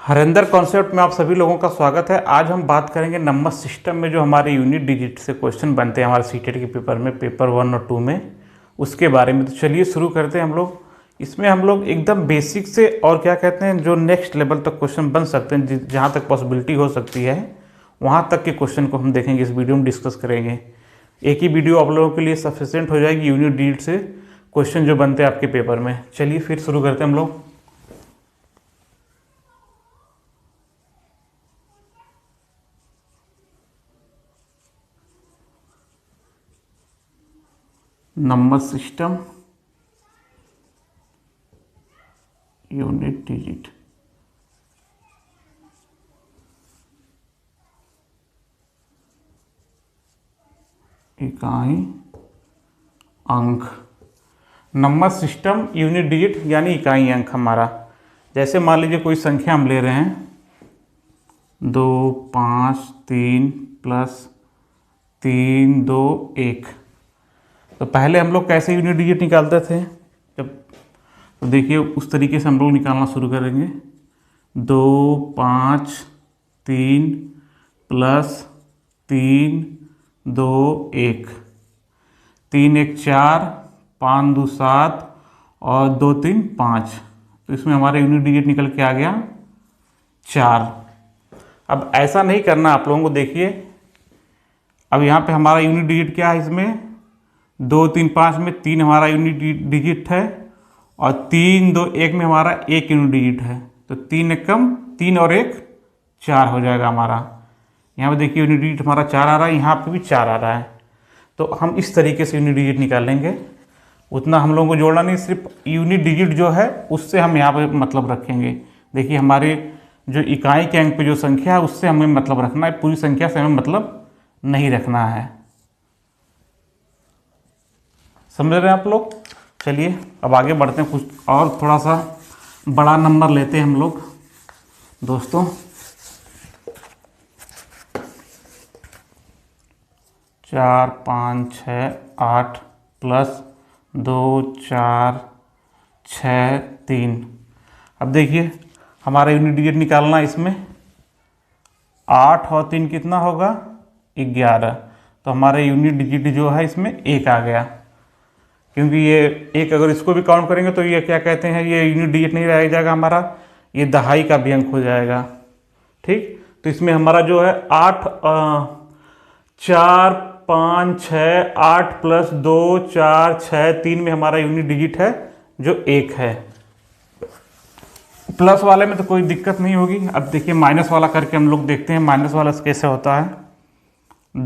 Harendra concept में आप सभी लोगों का स्वागत है। आज हम बात करेंगे नंबर सिस्टम में जो हमारे यूनिट डिजिट से क्वेश्चन बनते हैं हमारे सीटेट के पेपर में, पेपर 1 और 2 में, उसके बारे में। तो चलिए शुरू करते हैं हम लोग। इसमें हम लोग एकदम बेसिक से और क्या कहते हैं जो नेक्स्ट लेवल तक क्वेश्चन बन सकते हैं, जहाँ तक पॉसिबिलिटी हो सकती है वहाँ तक के क्वेश्चन को हम देखेंगे, इस वीडियो में डिस्कस करेंगे। एक ही वीडियो आप लोगों के लिए सफिशिएंट हो जाएगी यूनिट डिजिट से क्वेश्चन जो बनते हैं आपके पेपर में। चलिए फिर शुरू करते हैं हम लोग। नंबर सिस्टम यूनिट डिजिट, इकाई अंक। नंबर सिस्टम यूनिट डिजिट यानी इकाई अंक हमारा, जैसे मान लीजिए कोई संख्या हम ले रहे हैं 2 5 3 प्लस 3 2 1। तो पहले हम लोग कैसे यूनिट डिजिट निकालते थे, जब तो देखिए उस तरीके से हम लोग निकालना शुरू करेंगे। 2 5 3 प्लस 3 2 1, 3 1 4, 5 2 7 और 2 3 5। तो इसमें हमारा यूनिट डिजिट निकल के आ गया 4। अब ऐसा नहीं करना आप लोगों को, देखिए अब यहाँ पे हमारा यूनिट डिजिट क्या है, इसमें 2 3 5 में 3 हमारा यूनिट डिजिट है और 3 2 1 में हमारा 1 यूनिट डिजिट है। तो 3 एक कम 3 और 1 4 हो जाएगा हमारा। यहाँ पे देखिए यूनिट डिजिट हमारा 4 आ रहा है, यहाँ पे भी 4 आ रहा है। तो हम इस तरीके से यूनिट डिजिट निकालेंगे। उतना हम लोगों को जोड़ना नहीं, सिर्फ यूनिट डिजिट जो है उससे हम यहाँ पे मतलब रखेंगे। देखिए हमारे जो इकाई के अंक पे जो संख्या है उससे हमें मतलब रखना है, पूरी संख्या से हमें मतलब नहीं रखना है। समझ रहे हैं आप लोग। चलिए अब आगे बढ़ते हैं, कुछ और थोड़ा सा बड़ा नंबर लेते हैं हम लोग दोस्तों। चार 5 6 8 प्लस 2 4 6 3। अब देखिए हमारा यूनिट डिजिट निकालना, इसमें 8 और 3 कितना होगा 11। तो हमारा यूनिट डिजिट जो है इसमें 1 आ गया, क्योंकि ये एक अगर इसको भी काउंट करेंगे तो ये क्या कहते हैं, ये यूनिट डिजिट नहीं रह जाएगा हमारा, ये दहाई का भी अंक हो जाएगा। ठीक, तो इसमें हमारा जो है 8 4 5 6 8 प्लस 2 4 6 3 में हमारा यूनिट डिजिट है जो 1 है। प्लस वाले में तो कोई दिक्कत नहीं होगी। अब देखिए माइनस वाला करके हम लोग देखते हैं माइनस वाला कैसे होता है।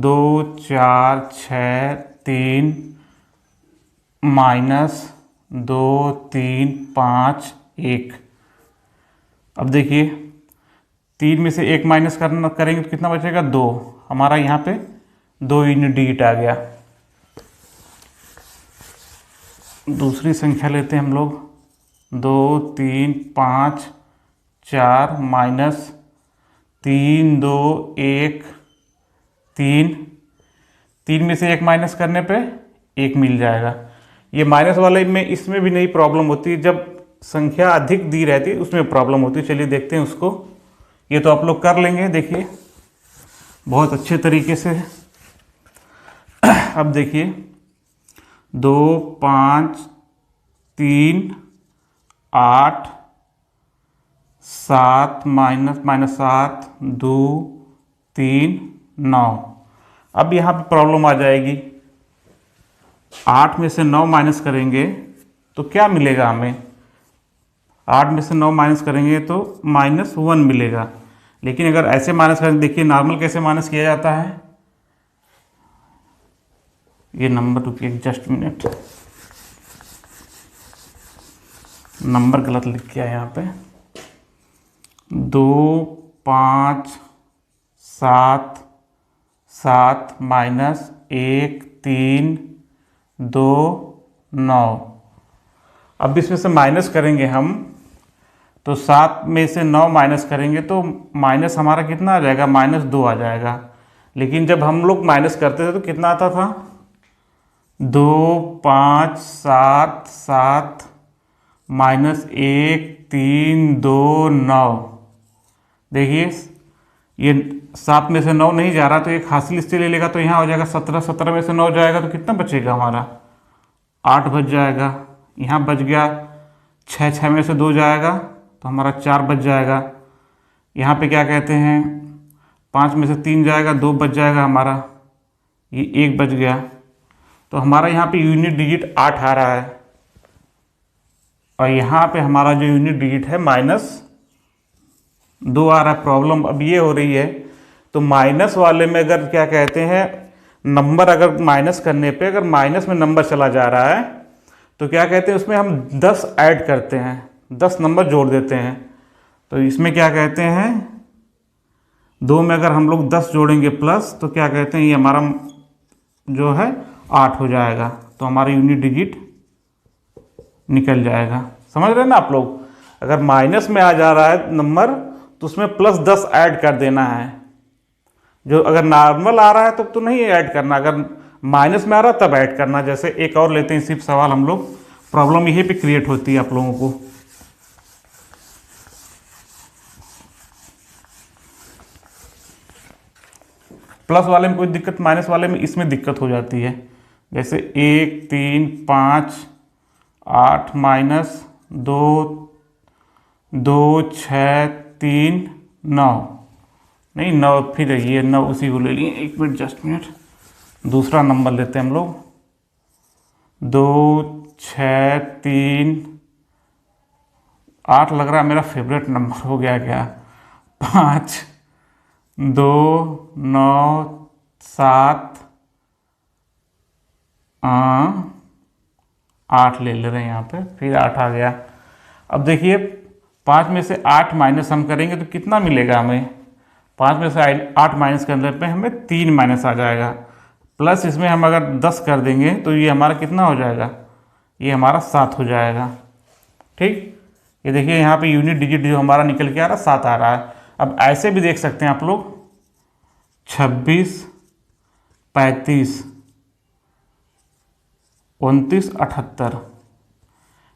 2 4 6 3 माइनस 2 3 5 1। अब देखिए 3 में से 1 माइनस करना करेंगे तो कितना बचेगा 2। हमारा यहाँ पे 2 यूनिट डिजिट आ गया। दूसरी संख्या लेते हैं हम लोग 2 3 5 4 माइनस 3 2 1 3। 3 में से 1 माइनस करने पे 1 मिल जाएगा। ये माइनस वाले में इसमें भी नहीं प्रॉब्लम होती, जब संख्या अधिक दी रहती है उसमें प्रॉब्लम होती है। चलिए देखते हैं उसको। ये तो आप लोग कर लेंगे देखिए बहुत अच्छे तरीके से। अब देखिए 2 5 3 8 7 माइनस 7 2 3 9। अब यहाँ पे प्रॉब्लम आ जाएगी, 8 में से 9 माइनस करेंगे तो क्या मिलेगा हमें। 8 में से 9 माइनस करेंगे तो -1 मिलेगा। लेकिन अगर ऐसे माइनस करेंगे, देखिए नॉर्मल कैसे माइनस किया जाता है। ये नंबर, रुकिए जस्ट मिनट, नंबर गलत लिख किया है यहाँ पे। 2 5 7 7 माइनस 1 3 2 9। अब इसमें से माइनस करेंगे हम तो 7 में से 9 माइनस करेंगे तो माइनस हमारा कितना आ जाएगा, -2 आ जाएगा। लेकिन जब हम लोग माइनस करते थे तो कितना आता था, 2 5 7 7 -1 3 2 9। देखिए ये 7 में से 9 नहीं जा रहा, तो एक हासिल इससे ले लेगा, तो यहाँ हो जाएगा 17, 17 में से 9 जाएगा तो कितना बचेगा हमारा, 8 बच जाएगा। यहाँ बच गया 6, 6 में से 2 जाएगा तो हमारा 4 बच जाएगा। यहाँ पे क्या कहते हैं, 5 में से 3 जाएगा, 2 बच जाएगा हमारा, ये 1 बच गया। तो हमारा यहाँ पे यूनिट डिजिट 8 आ रहा है, और यहाँ पे हमारा जो यूनिट डिजिट है -2 आ रहा है। प्रॉब्लम अब ये हो रही है, तो माइनस वाले में अगर क्या कहते हैं, नंबर अगर माइनस करने पे अगर माइनस में नंबर चला जा रहा है तो क्या कहते हैं, उसमें हम 10 ऐड करते हैं, 10 नंबर जोड़ देते हैं। तो इसमें क्या कहते हैं, 2 में अगर हम लोग 10 जोड़ेंगे प्लस, तो क्या कहते हैं, ये हमारा जो है 8 हो जाएगा, तो हमारा यूनिट डिजिट निकल जाएगा। समझ रहे हैं ना आप लोग, अगर माइनस में आ जा रहा है नंबर तो उसमें +10 ऐड कर देना है। जो अगर नॉर्मल आ रहा है तब तो नहीं ऐड करना, अगर माइनस में आ रहा है तब ऐड करना। जैसे एक और लेते हैं सिर्फ सवाल हम लोग, प्रॉब्लम यहीं पे क्रिएट होती है आप लोगों को। प्लस वाले में कोई दिक्कत, माइनस वाले में इसमें दिक्कत हो जाती है। जैसे 1, 3, 5, 8 -2, 2, 6, 3, 9, नहीं 9, फिर ये 9 उसी को ले लिए। 1 मिनट, जस्ट मिनट, दूसरा नंबर लेते हैं हम लोग। 2, 6, 3, 8 लग रहा है मेरा फेवरेट नंबर हो गया क्या, 5, 2, 9, 7, 8 ले रहे हैं यहाँ पे, फिर 8 आ गया। अब देखिए 5 में से 8 माइनस हम करेंगे तो कितना मिलेगा हमें, 5 में से 8 माइनस करने पे हमें 3 माइनस आ जाएगा, प्लस इसमें हम अगर 10 कर देंगे तो ये हमारा कितना हो जाएगा, ये हमारा 7 हो जाएगा। ठीक, ये देखिए यहाँ पे यूनिट डिजिट जो हमारा निकल के आ रहा है 7 आ रहा है। अब ऐसे भी देख सकते हैं आप लोग, 26, 35, 29, 78,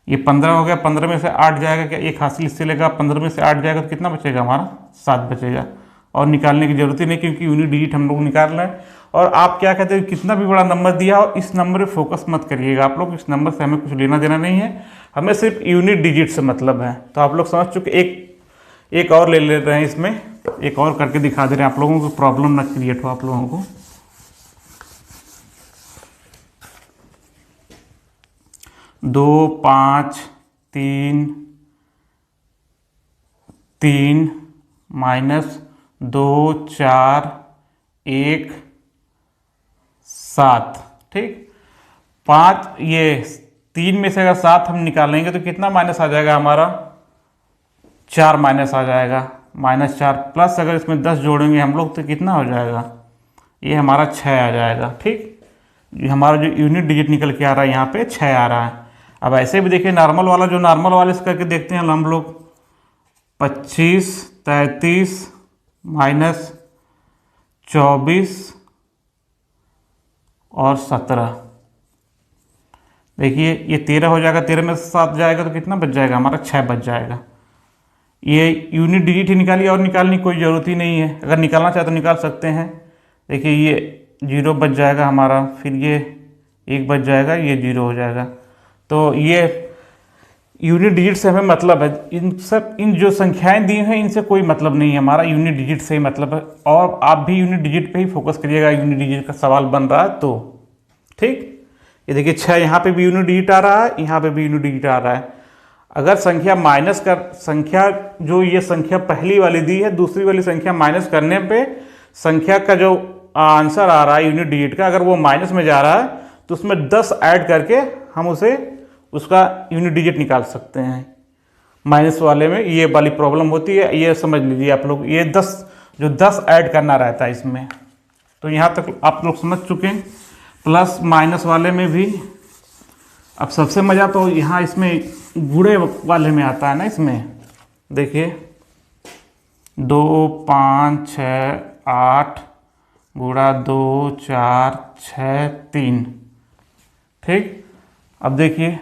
ये 15 हो गया। 15 में से 8 जाएगा, क्या एक हासिल इससे लेगा, 15 में से 8 जाएगा तो कितना बचेगा हमारा, 7 बचेगा। और निकालने की जरूरत ही नहीं, क्योंकि यूनिट डिजिट हम लोग निकाल रहे हैं। और आप क्या कहते हैं, कितना भी बड़ा नंबर दिया हो इस नंबर पे फोकस मत करिएगा आप लोग, इस नंबर से हमें कुछ लेना देना नहीं है, हमें सिर्फ यूनिट डिजिट से मतलब है। तो आप लोग समझ चुके। एक और ले ले रहे हैं, इसमें एक और करके दिखा दे रहे हैं आप लोगों को, प्रॉब्लम ना क्रिएट हो आप लोगों को। दो, 5, 3, 3 -2, 4, 1, 7। ठीक, 5, ये 3 में से अगर 7 हम निकालेंगे तो कितना माइनस आ जाएगा हमारा, 4 माइनस आ जाएगा, -4, प्लस अगर इसमें 10 जोड़ेंगे हम लोग तो कितना हो जाएगा, ये हमारा 6 आ जाएगा। ठीक, ये हमारा जो यूनिट डिजिट निकल के आ रहा है यहाँ पे 6 आ रहा है। अब ऐसे भी देखिए नॉर्मल वाला, जो नॉर्मल वाले से करके देखते हैं हम लोग, 25, 33 -24 और 17। देखिए ये 13 हो जाएगा, 13 में से 7 जाएगा तो कितना बच जाएगा हमारा, 6 बच जाएगा। ये यूनिट डिजिट ही निकालिए, और निकालने की कोई ज़रूरत ही नहीं है, अगर निकालना चाहे तो निकाल सकते हैं। देखिए ये 0 बच जाएगा हमारा, फिर ये 1 बच जाएगा, ये 0 हो जाएगा। तो ये यूनिट डिजिट से हमें मतलब है, इन जो संख्याएं दी हैं इनसे कोई मतलब नहीं है, हमारा यूनिट डिजिट से ही मतलब है। और आप भी यूनिट डिजिट पे ही फोकस करिएगा, यूनिट डिजिट का सवाल बन रहा है तो। ठीक, ये देखिए 6 यहाँ पे भी यूनिट डिजिट आ रहा है, यहाँ पे भी यूनिट डिजिट आ रहा है। अगर संख्या माइनस कर, संख्या जो ये संख्या पहली वाली दी है, दूसरी वाली संख्या माइनस करने पे संख्या का जो आंसर आ रहा है यूनिट डिजिट का, अगर वो माइनस में जा रहा है तो उसमें 10 ऐड करके हम उसे उसका यूनिट डिजिट निकाल सकते हैं। माइनस वाले में ये वाली प्रॉब्लम होती है, ये समझ लीजिए आप लोग, ये 10 ऐड करना रहता है इसमें। तो यहाँ तक आप लोग समझ चुके हैं। प्लस माइनस वाले में भी अब सबसे मज़ा तो यहाँ इसमें गुणे वाले में आता है ना। इसमें देखिए 2, 5, 6, 8 गुणा 2, 4, 6, 3। ठीक, अब देखिए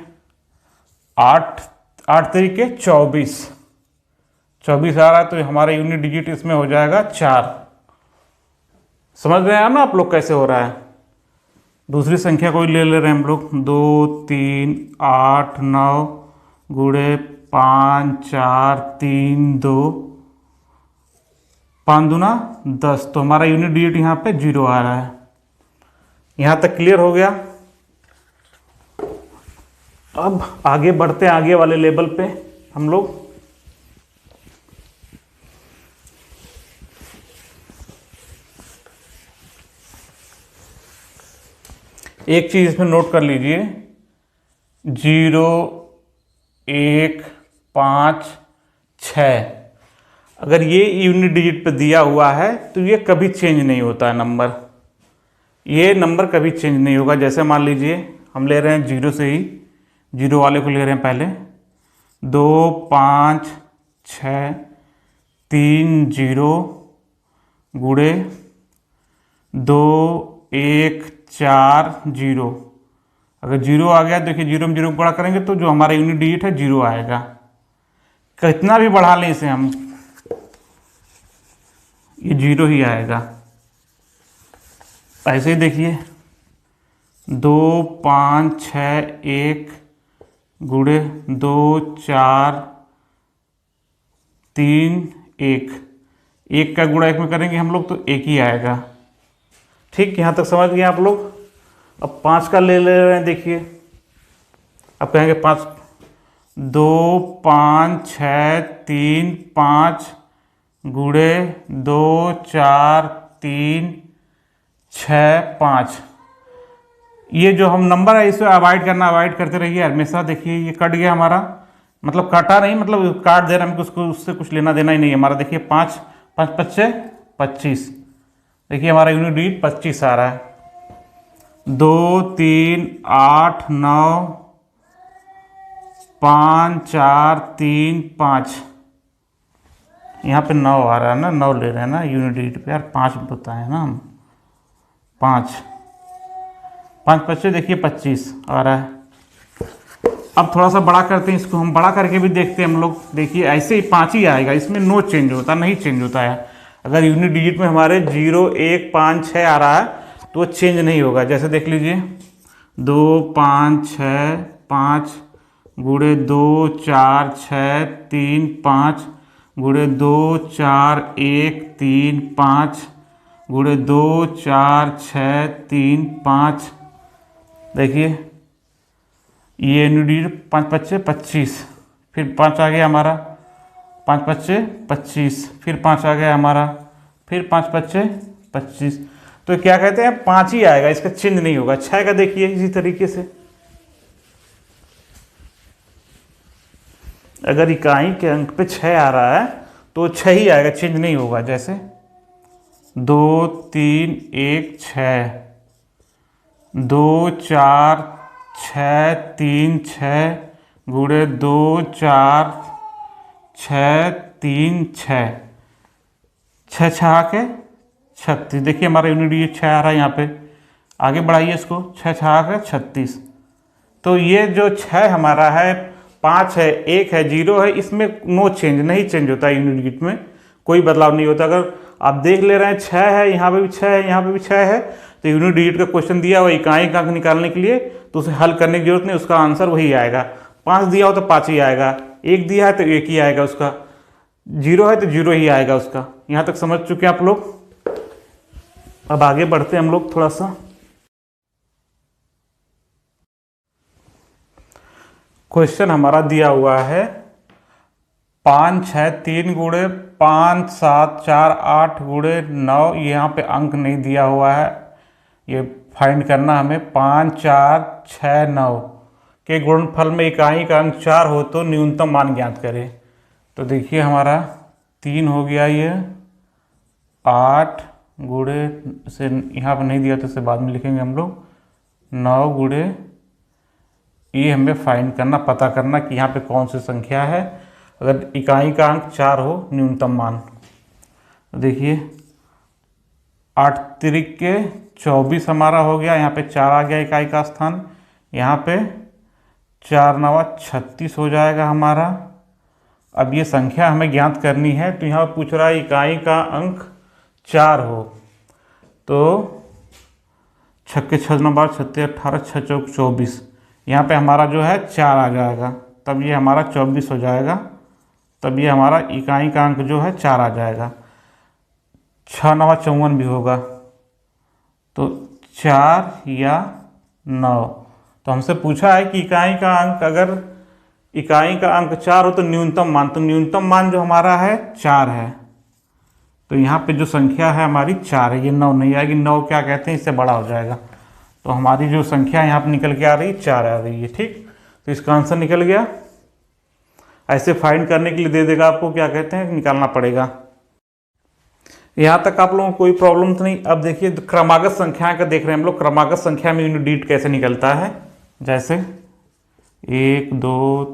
8 तरीके 24, 24 आ रहा है तो हमारा यूनिट डिजिट इसमें हो जाएगा 4। समझ रहे हैं ना आप लोग कैसे हो रहा है। दूसरी संख्या कोई ले रहे हैं हम लोग, 2 3 8 9 गुणे 5 4 3 2 5 दूना 10, तो हमारा यूनिट डिजिट यहाँ पे 0 आ रहा है। यहाँ तक क्लियर हो गया। अब आगे बढ़ते हैं आगे वाले लेवल पे हम लोग। एक चीज इसमें नोट कर लीजिए, 0 1 5 6, अगर ये यूनिट डिजिट पे दिया हुआ है तो ये कभी चेंज नहीं होता है नंबर, ये नंबर कभी चेंज नहीं होगा। जैसे मान लीजिए हम ले रहे हैं 0 से ही, 0 वाले को ले रहे हैं पहले, 2 5 6 3 0 गुणे 2 1 4 0। अगर 0 आ गया, देखिए 0 में 0 को बड़ा करेंगे तो जो हमारा यूनिट डिजिट है 0 आएगा। कितना भी बढ़ा लें इसे हम, ये 0 ही आएगा। ऐसे ही देखिए 2 5 6 1 गुणे 2 4 3 1, 1 का गुणा 1 में करेंगे हम लोग तो 1 ही आएगा। ठीक, यहाँ तक समझ गए आप लोग। अब 5 का ले रहे हैं, देखिए अब कहेंगे 5, 2 5 6 3 5 गुणे 2 4 3 6 5। ये जो हम नंबर है इसे अवॉइड करना, अवॉइड करते रहिए हमेशा। देखिए ये कट गया हमारा, मतलब काटा नहीं, मतलब काट दे रहा है, हमको उसको उससे कुछ लेना देना ही नहीं है हमारा। देखिए 5 5 25 25, देखिए हमारा यूनिट डिजिट 25 आ रहा है। 2 3 8 9 5 4 3 5, यहाँ पे 9 आ रहा है ना, 9 ले रहे हैं ना यूनिट डिजिट पे यार, 5 बताए ना हम, 5 5 25, देखिए 25 आ रहा है। अब थोड़ा सा बड़ा करते हैं इसको, हम बड़ा करके भी देखते हैं हम लोग। देखिए ऐसे ही 5 ही आएगा, इसमें नो चेंज होता, नहीं चेंज होता है। अगर यूनिट डिजिट में हमारे 0 1 5 6 आ रहा है तो वो चेंज नहीं होगा। जैसे देख लीजिए 2 5 6 5 गुणे 2 4 6 3 5 गुणे 2 4 1 3 5 गुणे 2 4 6 3 5। देखिए ये यूनिट डिजिट 5 25 25, फिर 5 आ गया हमारा, 5 25 25, फिर 5 आ गया हमारा, फिर 5 25 25। तो क्या कहते हैं 5 ही आएगा, इसका चिन्ह नहीं होगा। 6 का देखिए इसी तरीके से, अगर इकाई के अंक पे 6 आ रहा है तो 6 ही आएगा, चिन्ह नहीं होगा। जैसे 2 3 1 6, 2 4 6 3 6 गुणे 2 4 6 3 6, 6 6 के 36। देखिए हमारा यूनिट डिजिट 6 आ रहा है यहाँ पे, आगे बढ़ाइए इसको, 6 6 के 36। तो ये जो 6 हमारा है, 5 है, 1 है, 0 है, इसमें नो चेंज, नहीं चेंज होता है यूनिट डिजिट में, कोई बदलाव नहीं होता। अगर आप देख ले रहे हैं 6 है, यहाँ पे भी 6 है, यहाँ पे भी 6 है, तो यूनिट डिजिट का क्वेश्चन दिया हुआ इकाई का अंक निकालने के लिए, तो उसे हल करने की जरूरत नहीं, उसका आंसर वही आएगा। 5 दिया हो तो 5 ही आएगा, 1 दिया है तो 1 ही आएगा उसका, 0 है तो 0 ही आएगा उसका। यहाँ तक समझ चुके आप लोग। अब आगे बढ़ते हैं हम लोग थोड़ा सा। क्वेश्चन हमारा दिया हुआ है 5 6 3 गुणे 5 7 4 8 गुणे 9, यहाँ पे अंक नहीं दिया हुआ है, ये फाइंड करना हमें। 5 4 6 9 के गुणनफल में इकाई का अंक 4 हो तो न्यूनतम मान ज्ञात करें। तो देखिए हमारा 3 हो गया, ये 8 गुणे से यहाँ पर नहीं दिया तो इसे बाद में लिखेंगे हम लोग, 9 गुणे, ये हमें फाइंड करना, पता करना कि यहाँ पे कौन सी संख्या है अगर इकाई का अंक 4 हो न्यूनतम मान। तो देखिए 8 तिरिक के 24 हमारा हो गया, यहाँ पे 4 आ गया इकाई का स्थान, यहाँ पे 4 9 36 हो जाएगा हमारा। अब ये संख्या हमें ज्ञात करनी है, तो यहाँ पूछ रहा है इकाई का अंक 4 हो, तो 6 6 9 36 18 6 चौक 24, यहाँ पे हमारा जो है 4 आ जाएगा, तब ये हमारा 24 हो जाएगा, तब ये हमारा इकाई का अंक जो है 4 आ जाएगा। 6 9 54 भी होगा, तो 4 या 9। तो हमसे पूछा है कि इकाई का अंक, अगर इकाई का अंक 4 हो तो न्यूनतम मान, तो न्यूनतम मान जो हमारा है 4 है, तो यहाँ पे जो संख्या है हमारी 4 है, ये 9 नहीं आएगी, 9 क्या कहते हैं, इससे बड़ा हो जाएगा, तो हमारी जो संख्या यहाँ पे निकल के आ रही है 4 आ रही है। ठीक, तो इसका आंसर निकल गया। ऐसे फाइंड करने के लिए दे देगा आपको, क्या कहते हैं, निकालना पड़ेगा। यहाँ तक आप लोगों को कोई प्रॉब्लम तो नहीं। अब देखिए क्रमागत संख्या का देख रहे हैं हम लोग, क्रमागत संख्या में यूनिट डिजिट कैसे निकलता है। जैसे 1 2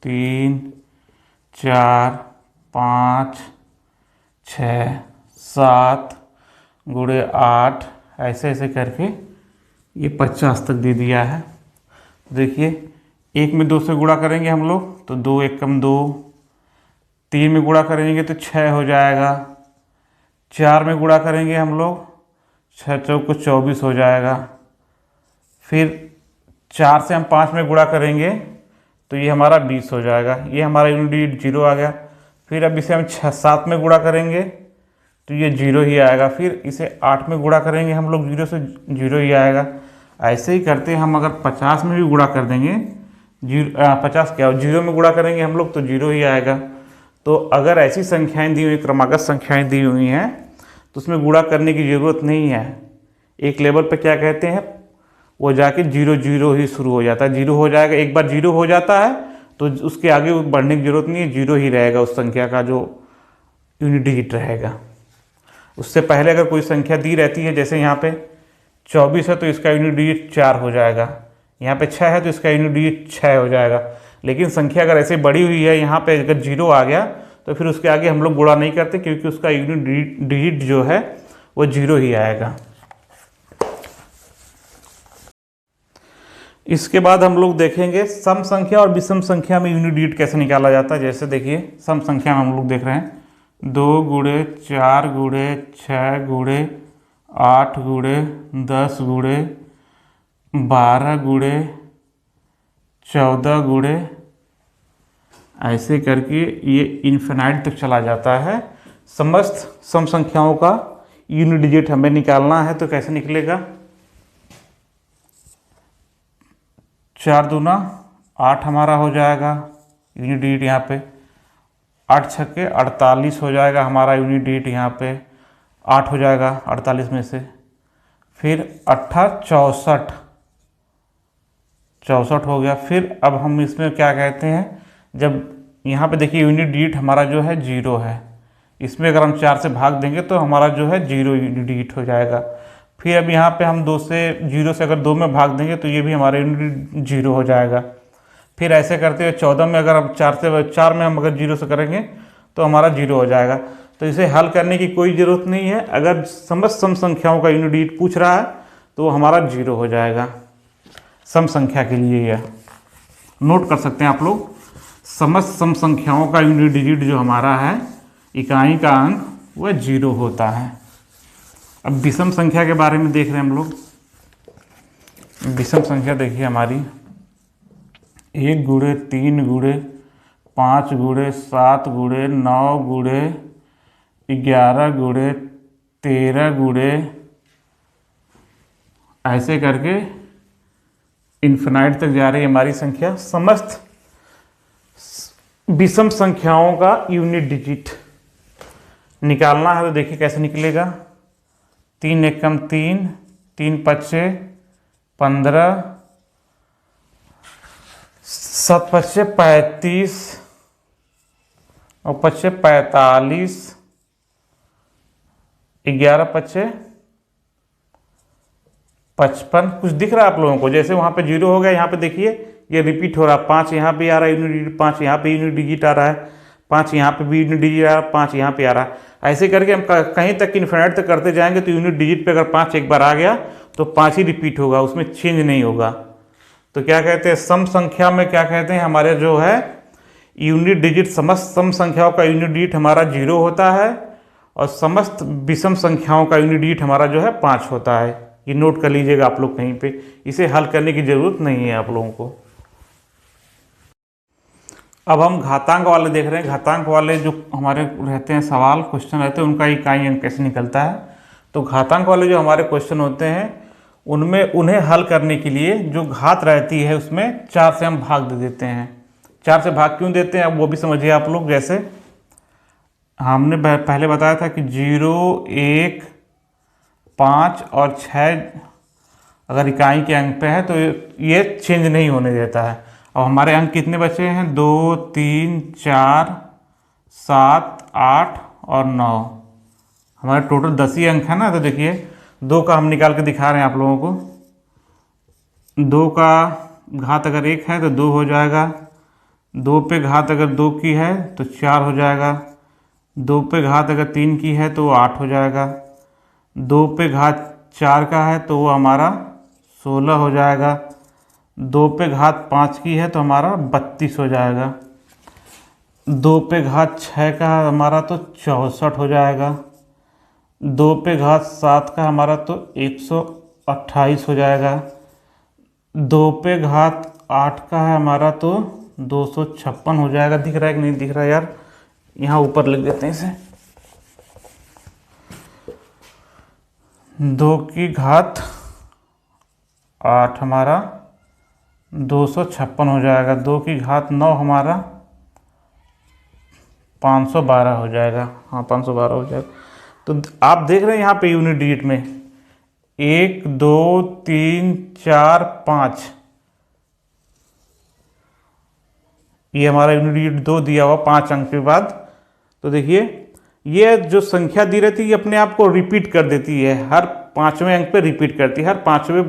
3 4 5 6 7 गुणे 8, ऐसे ऐसे करके ये 50 तक दे दिया है। देखिए 1 में 2 से गुणा करेंगे हम लोग तो 2 1 कम 2, 3 में गुणा करेंगे तो 6 हो जाएगा, 4 में गुणा करेंगे हम लोग 6 चौक 24 हो जाएगा, फिर 4 से हम 5 में गुणा करेंगे तो ये हमारा 20 हो जाएगा, ये हमारा यूनिट डिजिट 0 आ गया। फिर अब इसे हम 7 में गुणा करेंगे तो ये 0 ही आएगा, फिर इसे 8 में गुणा करेंगे हम लोग 0 से 0 ही आएगा। ऐसे ही करते हम अगर 50 में भी गुणा कर देंगे, 50 क्या 0 में गुणा करेंगे हम लोग तो 0 ही आएगा। तो अगर ऐसी संख्याएं दी हुई, क्रमागत संख्याएं दी हुई हैं तो उसमें गुणा करने की ज़रूरत नहीं है। एक लेवल पे क्या कहते हैं, वो जाके 0 0 ही शुरू हो जाता है, 0 हो जाएगा। एक बार 0 हो जाता है तो उसके आगे बढ़ने की जरूरत नहीं है, 0 ही रहेगा उस संख्या का जो यूनिट डिजिट रहेगा। उससे पहले अगर कोई संख्या दी रहती है, जैसे यहाँ पे 24 है तो इसका यूनिट डिजिट 4 हो जाएगा, यहाँ पे 6 है तो इसका यूनिट डिजिट 6 हो जाएगा। लेकिन संख्या अगर ऐसे बड़ी हुई है, यहाँ पे अगर 0 आ गया तो फिर उसके आगे हम लोग गुणा नहीं करते, क्योंकि उसका यूनिट डिजिट जो है वो 0 ही आएगा। इसके बाद हम लोग देखेंगे सम संख्या और विषम संख्या में यूनिट डिजिट कैसे निकाला जाता है। जैसे देखिए सम संख्या में हम लोग देख रहे हैं 2 गुणे 4 गुणे 6 गुणे 8 गुणे 10 गुणे 12 गुणे 14 गुणे, ऐसे करके ये इन्फिनाइट तक चला जाता है। समस्त सम संख्याओं का यूनिट डिजिट हमें निकालना है, तो कैसे निकलेगा। 4 दूना 8 हमारा हो जाएगा यूनिट डिजिट यहाँ पे, 8 छक्के 48 हो जाएगा हमारा यूनिट डिजिट यहाँ पे, 8 हो जाएगा 48 में से। फिर 8 64 हो गया। फिर अब हम इसमें क्या कहते हैं, जब यहाँ पे देखिए यूनिट डिजिट हमारा जो है 0 है, इसमें अगर हम 4 से भाग देंगे तो हमारा जो है 0 यूनिट डिजिट हो जाएगा। फिर अब यहाँ पे हम 0 से अगर 2 में भाग देंगे तो ये भी हमारा यूनिट 0 हो जाएगा। फिर ऐसे करते हुए 14 में अगर हम 4 में हम अगर 0 से करेंगे तो हमारा 0 हो जाएगा। तो इसे हल करने की कोई ज़रूरत नहीं है, अगर समस्त सम संख्याओं का यूनिट डिजिट पूछ रहा है तो हमारा 0 हो जाएगा सम संख्या के लिए। यह नोट कर सकते हैं आप लोग, समस्त सम संख्याओं का यूनिट डिजिट जो हमारा है, इकाई का अंक, वह 0 होता है। अब विषम संख्या के बारे में देख रहे हैं हम लोग। विषम संख्या देखिए हमारी 1 गुणे 3 गुणे 5 गुणे 7 गुणे 9 गुणे 11 गुणे 13 गुणे, ऐसे करके इन्फिनाइट तक जा रही है हमारी संख्या। समस्त विषम संख्याओं का यूनिट डिजिट निकालना है, तो देखिए कैसे निकलेगा। 3 एकम 3, 3 पच्चे 15, 7 पच्चे 35 और पच्चे 45, 11 पच्चे 55। कुछ दिख रहा है आप लोगों को, जैसे वहाँ पे 0 हो गया, यहाँ पे देखिए ये रिपीट हो रहा है। 5 यहाँ पे आ रहा है यूनिट डिजिट, 5 यहाँ पे यूनिट डिजिट आ रहा है, 5 यहाँ पे भी यूनिट डिजिट आ रहा है, 5 यहाँ पे आ रहा है। ऐसे करके हम कहीं तक इन्फिनिट तक करते जाएंगे तो यूनिट डिजिट पे अगर 5 एक बार आ गया तो 5 ही रिपीट होगा, उसमें चेंज नहीं होगा। तो क्या कहते हैं, सम संख्या में क्या कहते हैं, हमारे जो है यूनिट डिजिट समस्त सम संख्याओं का यूनिट डिजिट हमारा 0 होता है और समस्त विषम संख्याओं का यूनिट डिजिट हमारा जो है 5 होता है। ये नोट कर लीजिएगा आप लोग कहीं पे, इसे हल करने की ज़रूरत नहीं है आप लोगों को। अब हम घातांक वाले देख रहे हैं। घातांक वाले जो हमारे रहते हैं सवाल क्वेश्चन रहते हैं, उनका इकाई अंक कैसे निकलता है। तो घातांक वाले जो हमारे क्वेश्चन होते हैं उनमें उन्हें हल करने के लिए जो घात रहती है उसमें 4 से हम भाग दे देते हैं। 4 से भाग क्यों देते हैं अब वो भी समझिए आप लोग। जैसे हमने पहले बताया था कि 0, 1, 5 और 6 अगर इकाई के अंक पे है तो ये चेंज नहीं होने देता है। अब हमारे अंक कितने बचे हैं? 2, 3, 4, 7, 8 और 9। हमारे टोटल 10 ही अंक है ना। तो देखिए 2 का हम निकाल के दिखा रहे हैं आप लोगों को। 2 का घात अगर 1 है तो 2 हो जाएगा। 2 पे घात अगर 2 की है तो 4 हो जाएगा। 2 पे घात अगर 3 की है तो वो 8 हो जाएगा। 2 पे घात 4 का है तो वो हमारा 16 हो जाएगा। 2 पे घात 5 की है तो हमारा 32 हो जाएगा। 2 पे घात 6 का हमारा तो 64 हो जाएगा। 2 पे घात 7 का हमारा तो 128 हो जाएगा। 2 पे घात 8 का है हमारा तो 256 हो जाएगा। दिख रहा है कि नहीं दिख रहा है यार? यहाँ ऊपर लिख देते हैं इसे। 2 की घात 8 हमारा 256 हो जाएगा। 2 की घात 9 हमारा 512 हो जाएगा। हाँ 512 हो जाएगा। तो आप देख रहे हैं यहाँ पे यूनिट डिजिट में 1, 2, 3, 4, 5, ये हमारा यूनिट डिजिट 2 दिया हुआ 5 अंक के बाद। तो देखिए ये जो संख्या दी रहती है ये अपने आप को रिपीट कर देती है, हर 5वें अंक पे रिपीट करती है, हर पाँचवें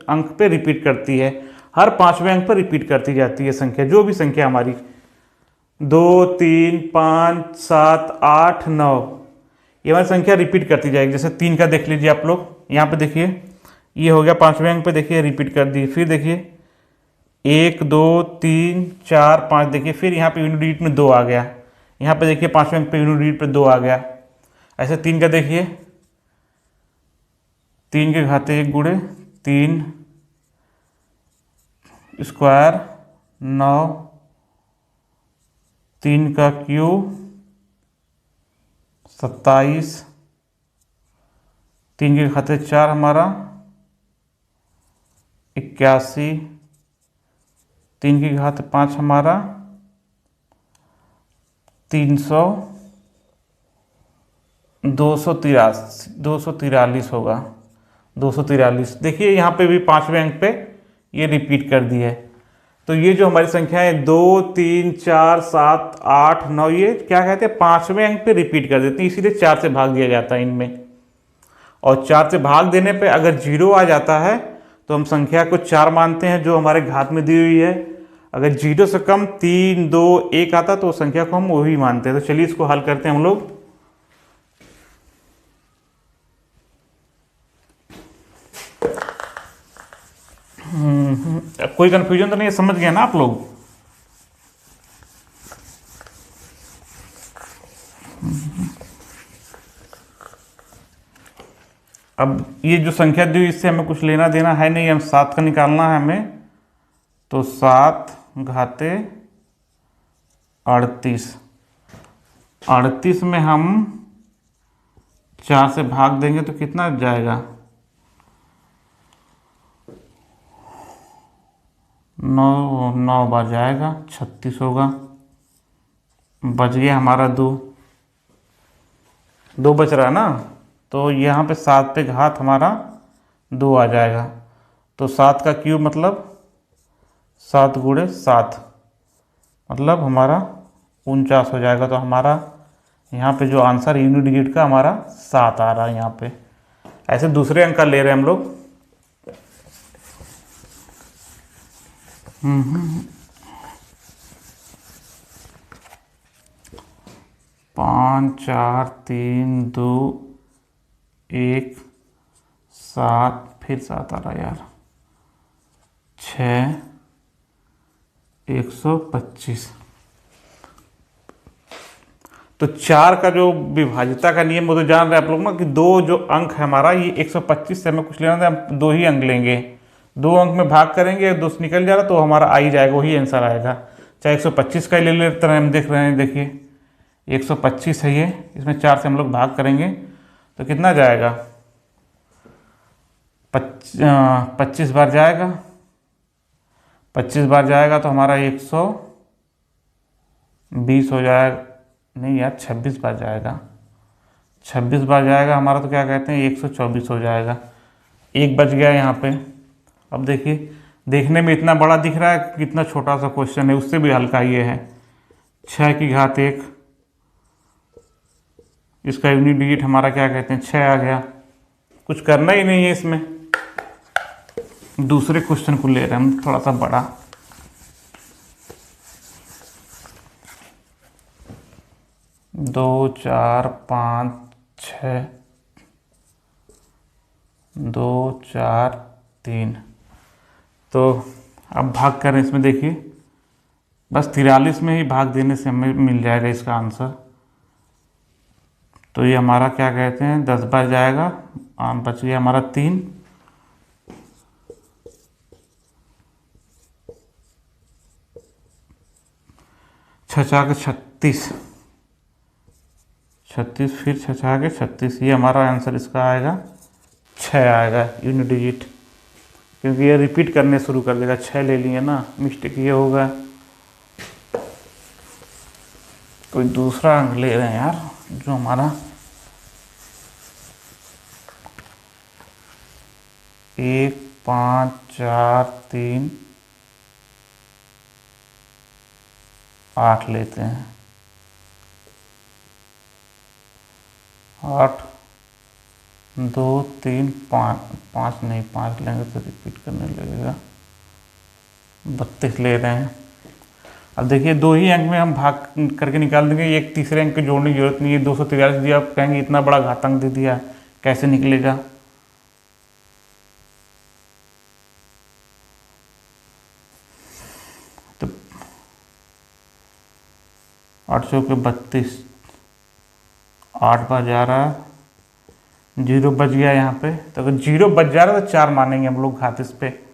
अंक पे रिपीट करती है, हर 5वें अंक पर रिपीट करती जाती है संख्या, जो भी संख्या हमारी 2, 3, 5, 7, 8, 9 ये हमारी संख्या रिपीट करती जाएगी। जैसे 3 का देख लीजिए आप लोग, यहाँ पे देखिए ये हो गया 5वें अंक पे, देखिए रिपीट कर दी। फिर देखिए 1, 2, 3, 4, 5, देखिए फिर यहाँ पे यूनिट डिजिट में 2 आ गया। यहाँ पे देखिए 5वें अंक पे यूनिट डिजिट पे 2 आ गया। ऐसे 3 का देखिए, 3 के घाते 1 गुणे 3 स्क्वायर 9, 3 का क्यूब 27, 3 के घाते 4 हमारा 81, 3 की घात 5 हमारा 300, 243 होगा, 243। देखिए यहाँ पे भी 5वें अंक पे ये रिपीट कर दी है। तो ये जो हमारी संख्या है 2, 3, 4, 7, 8, 9 ये क्या कहते हैं 5वें अंक पे रिपीट कर देती है, इसीलिए 4 से भाग दिया जाता है इनमें। और 4 से भाग देने पे अगर 0 आ जाता है तो हम संख्या को 4 मानते हैं जो हमारे घात में दी हुई है। अगर 0 से कम 3, 2, 1 आता तो संख्या को हम वही मानते हैं। तो चलिए इसको हल करते हैं हम लोग। कोई कंफ्यूजन तो नहीं है, समझ गया ना आप लोग? अब ये जो संख्या दी हुई इससे हमें कुछ लेना देना है नहीं, हम 7 का निकालना है हमें। तो 7 घाते 38, 38 में हम 4 से भाग देंगे तो कितना जाएगा? 9 बार जाएगा 36 होगा। बच गया हमारा 2 बच रहा है ना। तो यहाँ पे 7 पे घात हमारा 2 आ जाएगा। तो 7 का क्यूब मतलब 7 गुणे 7 मतलब हमारा 49 हो जाएगा। तो हमारा यहाँ पे जो आंसर यूनिट डिजिट का हमारा 7 आ रहा है यहाँ पे। ऐसे दूसरे अंक का ले रहे हैं हम लोग। 5, 4, 3, 2, 1, 7 फिर 7 आ रहा यार 6, 125। तो 4 का जो विभाज्यता का नियम वो तो जान रहे हैं आप लोग ना, कि दो जो अंक है हमारा, ये 125 से हमें कुछ लेना था, हम 2 ही अंक लेंगे, 2 अंक में भाग करेंगे, 2 से निकल जा रहा तो हमारा आ ही जाएगा, वही आंसर आएगा। चाहे 125 का ही ले लेते हैं, हम देख रहे हैं, देखिए 125 है ये, इसमें 4 से हम लोग भाग करेंगे तो कितना जाएगा, 25 बार जाएगा, 25 बार जाएगा तो हमारा 120 हो जाएगा, नहीं यार 26 बार जाएगा, 26 बार जाएगा हमारा, तो क्या कहते हैं 124 हो जाएगा। एक बच गया यहाँ पे। अब देखिए, देखने में इतना बड़ा दिख रहा है, कितना छोटा सा क्वेश्चन है, उससे भी हल्का ये है। 6 की घात 1, इसका यूनिट डिजिट हमारा क्या कहते हैं 6 आ गया। कुछ करना ही नहीं है इसमें। दूसरे क्वेश्चन को ले रहे हैं हम, थोड़ा सा बड़ा। दो, 4, 5, 6, 2, 4, 3। तो अब भाग करें इसमें, देखिए बस 43 में ही भाग देने से हमें मिल जाएगा इसका आंसर। तो ये हमारा क्या कहते हैं 10 बार जाएगा, बच गया हमारा 3। छछा के 36, 36 फिर छछा के 36, ये हमारा आंसर इसका आएगा 6 आएगा यूनिट डिजिट, क्योंकि ये रिपीट करने शुरू कर देगा। 6 ले लिए ना, मिस्टेक ये होगा। कोई दूसरा अंक ले रहे हैं यार, जो हमारा 1, 5, 4, 3, 8 लेते हैं। 8, 2, 3, 5 नहीं, 5 लेंगे तो रिपीट करने लगेगा। 32 ले रहे हैं। अब देखिए 2 ही अंक में हम भाग करके निकाल देंगे, एक तीसरे अंक की जोड़ने की जरूरत नहीं है। 243 दिया, आप कहेंगे इतना बड़ा घातांक दे दिया, कैसे निकलेगा। तो 8 चौके 32, 8 बार जा रहा है, 0 बच गया यहाँ पे। तो अगर 0 बच जा रहा है तो 4 मानेंगे हम लोग घात इस पे।